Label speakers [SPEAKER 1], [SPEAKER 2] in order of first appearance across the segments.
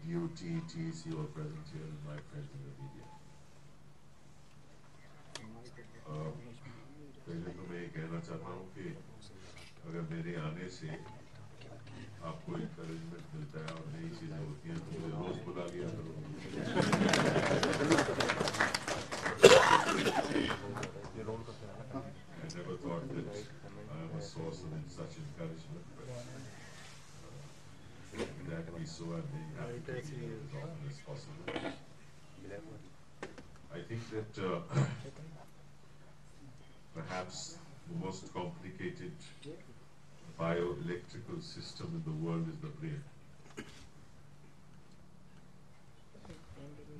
[SPEAKER 1] DOT, TEC all present here and my friends in the media. पहले तो मैं ये कहना चाहता हूँ कि अगर मेरे आने से आपको encouragement मिलता है और नई चीजें होती हैं तो मुझे रोज बुला लिया करो। I never thought that I am a source of such encouragement, but that be so, I'm being happy to be here as often as possible. I think that perhaps the most complicated bioelectrical system in the world is the brain.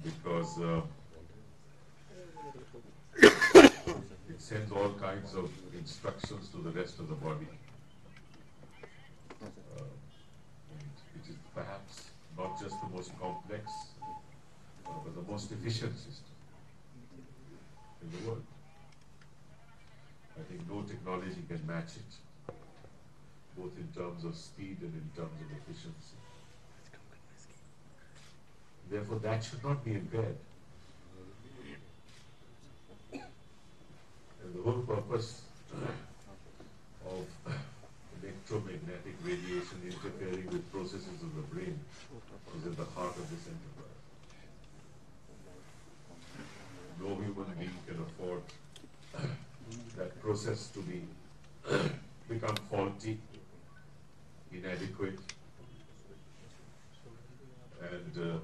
[SPEAKER 1] Because it sends all kinds of instructions to the rest of the body. And it is perhaps not just the most complex, but the most efficient system in the world. I think no technology can match it, both in terms of speed and in terms of efficiency. Therefore, that should not be impaired. And the whole purpose of electromagnetic radiation interfering with processes of the brain is at the heart of this enterprise. No human being can afford that process to be become faulty, inadequate, and the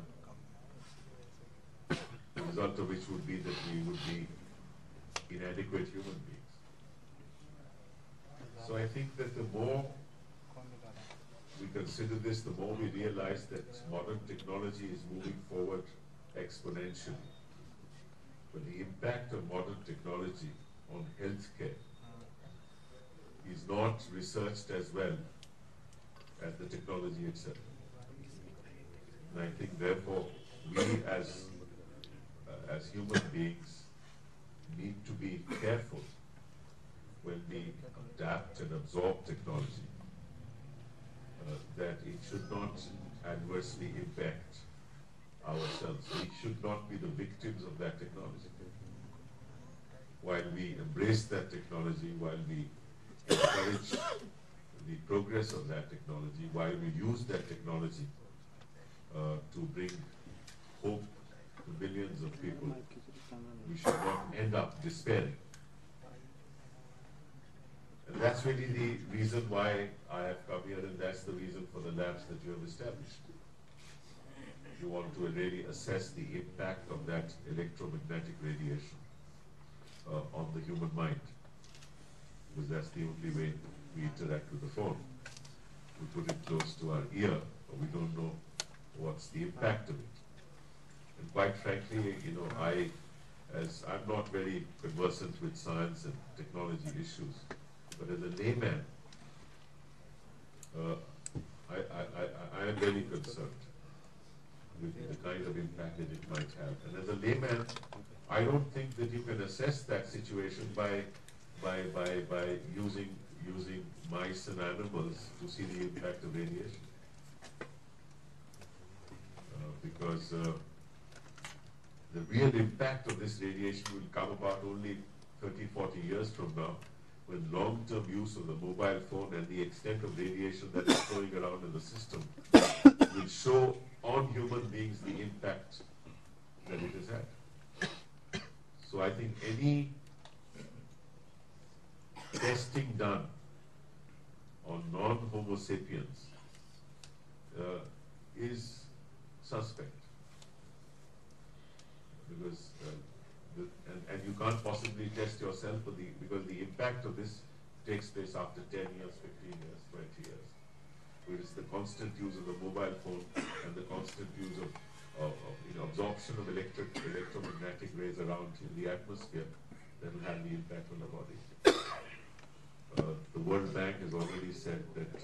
[SPEAKER 1] result of which would be that we would be inadequate human beings. So I think that the more we consider this, the more we realize that modern technology is moving forward exponentially. But the impact of modern technology on healthcare is not researched as well as the technology itself. And I think therefore we as human beings need to be careful when we adapt and absorb technology, that it should not adversely impact ourselves. We should not be the victims of that technology. While we embrace that technology, while we encourage the progress of that technology, while we use that technology to bring hope to billions of people, we should not end up despairing. And that's really the reason why I have come here, and that's the reason for the labs that you have established. You want to really assess the impact of that electromagnetic radiation on the human mind, because that's the only way we interact with the phone. We put it close to our ear, but we don't know what's the impact of it. And quite frankly, you know, I'm not very conversant with science and technology issues, but as a layman, I am very concerned with the kind of impact that it might have. And as a layman, I don't think that you can assess that situation by using mice and animals to see the impact of radiation. Because the real impact of this radiation will come about only 30, 40 years from now, when long-term use of the mobile phone and the extent of radiation that is flowing around in the system will show on human beings the impact that it has had. So I think any testing done on non-Homo sapiens is suspect, because and you can't possibly test yourself because the impact of this takes place after 10 years, 15 years, 20 years. Whereas the constant use of the mobile phone and the constant use of absorption of electromagnetic rays around in the atmosphere, that will have the impact on the body. The World Bank has already said that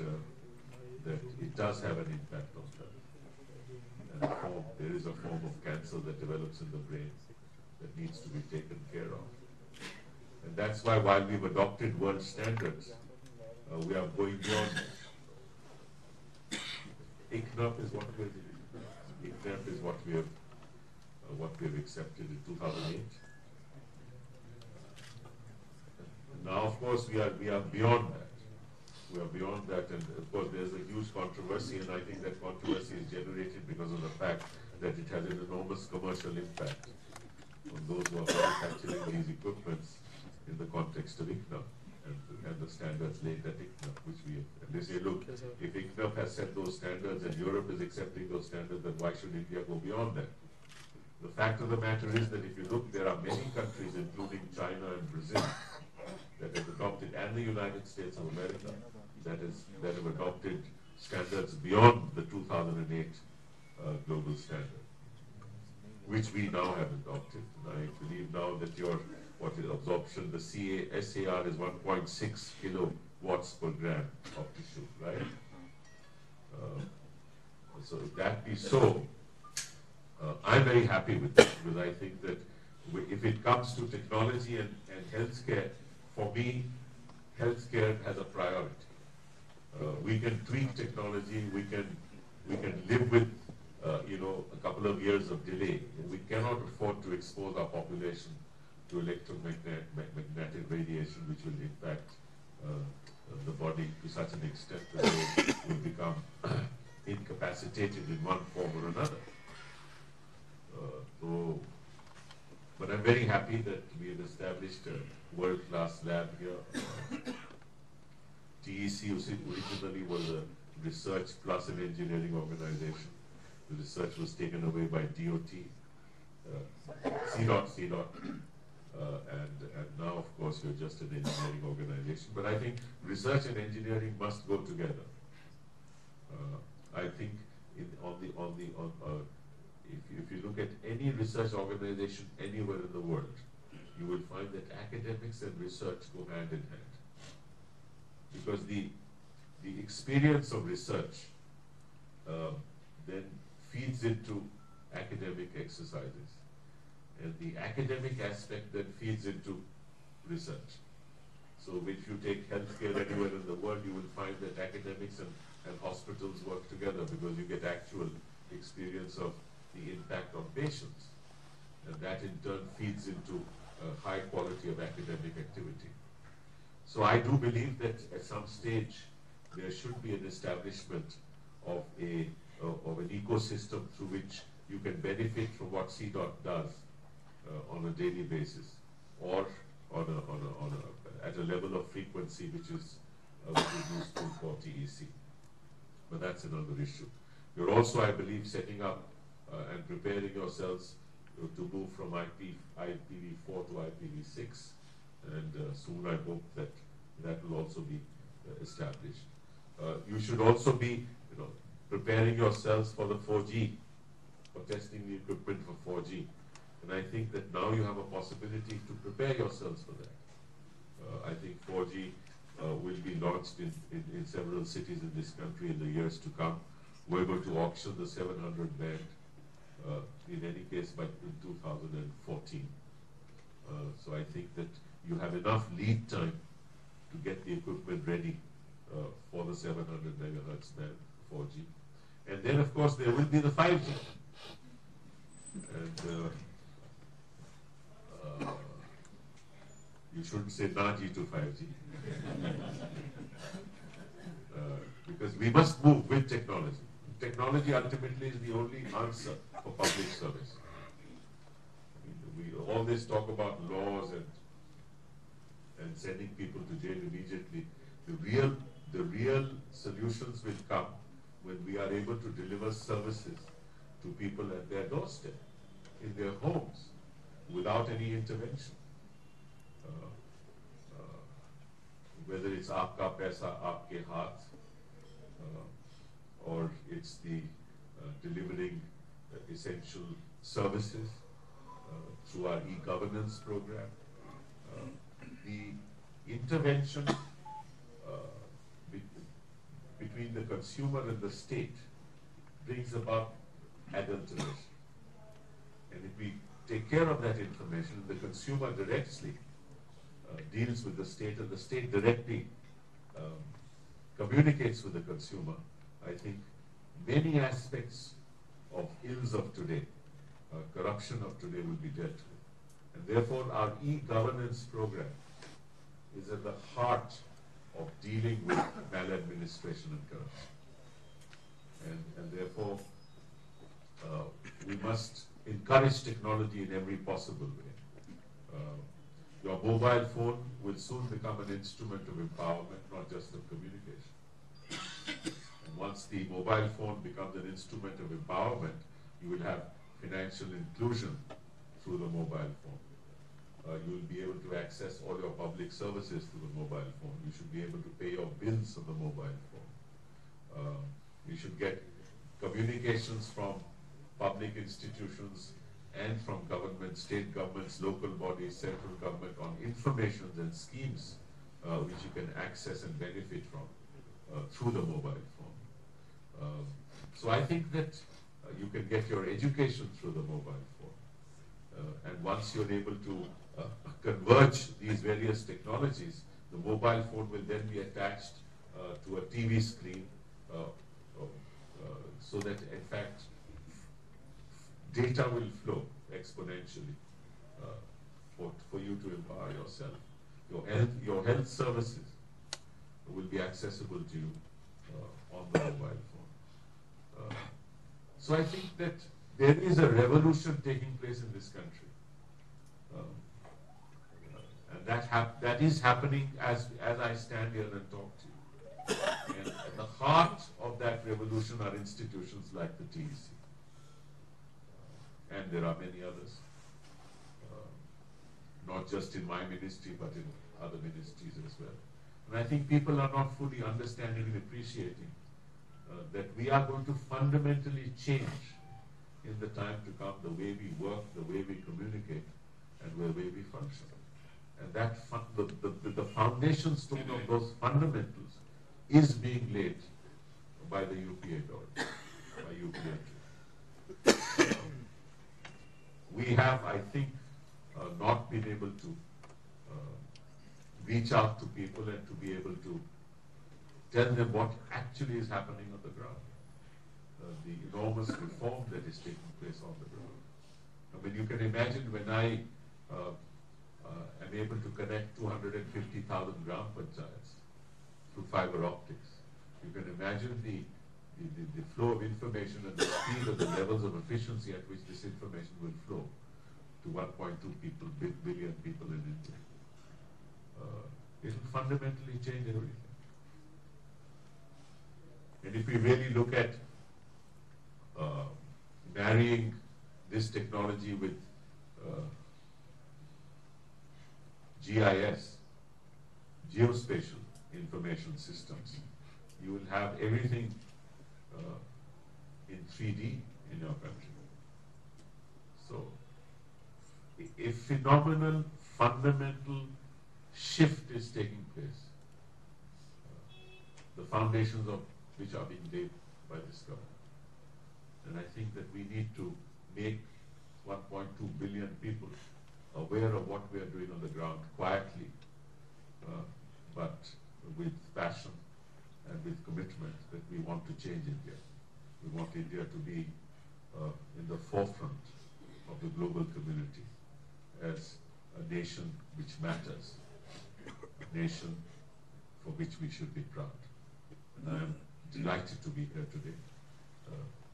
[SPEAKER 1] it does have an impact on health. And there is a form of cancer that develops in the brain that needs to be taken care of. And that's why, while we've adopted world standards, we are going beyond. ICNUP is what we're doing. ICNAP is what we have accepted in 2008. Now, of course, we are beyond that. We are beyond that, and of course, there's a huge controversy, and I think that controversy is generated because of the fact that it has an enormous commercial impact on those who are manufacturing these equipments in the context of ICNAP and the standards laid at ICNAP, which we have. And they say, look, if ICNAP has set those standards and Europe is accepting those standards, then why should India go beyond that? The fact of the matter is that if you look, there are many countries, including China and Brazil, that have adopted, and the United States of America, that have adopted standards beyond the 2008 global standard, which we now have adopted. And I believe now that your absorption, the SAR is 1.6 kilowatts per gram of tissue, right? So if that be so, I'm very happy with that, because I think that if it comes to technology and healthcare, for me, healthcare has a priority. We can tweak technology, we can live with a couple of years of delay. We cannot afford to expose our population to electromagnetic radiation, which will impact the body to such an extent that they will become incapacitated in one form or another. But I'm very happy that we have established a world-class lab here. TEC originally was a research plus an engineering organization. The research was taken away by DOT, CDOT, and now, of course, you're just an engineering organization. But I think research and engineering must go together. I think if you look at any research organization anywhere in the world, you will find that academics and research go hand in hand. Because the experience of research then feeds into academic exercises. And the academic aspect then feeds into research. So if you take healthcare anywhere in the world, you will find that academics and hospitals work together, because you get actual experience of the impact on patients. And that in turn feeds into a high quality of academic activity. So I do believe that at some stage there should be an establishment of an ecosystem through which you can benefit from what CDOT does on a daily basis, or at a level of frequency which is useful for TEC. But that's another issue. You're also, I believe, setting up and preparing yourselves to move from IPv4 to IPv6, and soon I hope that will also be established. You should also be, preparing yourselves for the 4G, for testing the equipment for 4G. And I think that now you have a possibility to prepare yourselves for that. I think 4G will be launched in several cities in this country in the years to come. We're going to auction the 700 band, in any case, in 2014. So I think that you have enough lead time to get the equipment ready for the 700 megahertz band, 4G. And then, of course, there will be the 5G. And you shouldn't say Naji to 5G. Because we must move with technology. Technology ultimately is the only answer for public service. We always talk about laws and sending people to jail immediately. The real solutions will come when we are able to deliver services to people at their doorstep, in their homes, without any intervention. Whether it's Aapka Paisa, Aapke Haath, or it's the delivering essential services through our e-governance program. The intervention between the consumer and the state brings about adulteration. And if we take care of that information, the consumer directly deals with the state, and the state directly communicates with the consumer, I think many aspects of ills of today, corruption of today will be dealt with. And therefore our e-governance program is at the heart of dealing with maladministration and corruption. And therefore we must encourage technology in every possible way. Your mobile phone will soon become an instrument of empowerment, not just of communication. And once the mobile phone becomes an instrument of empowerment, you will have financial inclusion through the mobile phone. You will be able to access all your public services through the mobile phone. You should be able to pay your bills on the mobile phone. You should get communications from public institutions and from government, state governments, local bodies, central government on informations and schemes which you can access and benefit from through the mobile phone. So I think that you can get your education through the mobile phone. And once you're able to converge these various technologies, the mobile phone will then be attached to a TV screen so that in fact data will flow exponentially for you to empower yourself. Your health services will be accessible to you on the mobile phone. So I think that there is a revolution taking place in this country. And that is happening as I stand here and talk to you. And at the heart of that revolution are institutions like the TEC. And there are many others, not just in my ministry, but in other ministries as well. And I think people are not fully understanding and appreciating that we are going to fundamentally change in the time to come the way we work, the way we communicate, and the way we function. And that the foundation stone of those fundamentals is being laid by the UPA government, by UPA. We have, I think, not been able to reach out to people and to be able to tell them what actually is happening on the ground. The enormous reform that is taking place on the ground. I mean, you can imagine when I am able to connect 250,000 gram panchayats through fiber optics. You can imagine the flow of information and the speed of the levels of efficiency at which this information will flow to 1.2 billion people in India. It will fundamentally change everything. And if we really look at marrying this technology with GIS, geospatial information systems, you will have everything in 3D in your country. So, a phenomenal, fundamental shift is taking place, the foundations of which are being laid by this government. And I think that we need to make 1.2 billion people aware of what we are doing on the ground quietly, but with passion and with commitment that we want to change India. We want India to be in the forefront of the global community as a nation which matters, a nation for which we should be proud. And I am delighted to be here today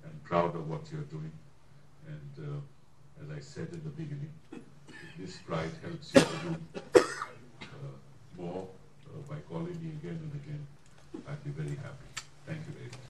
[SPEAKER 1] and proud of what you're doing. And as I said in the beginning, if this pride helps you to do more by calling me again and again, I'd be very happy. Thank you very much.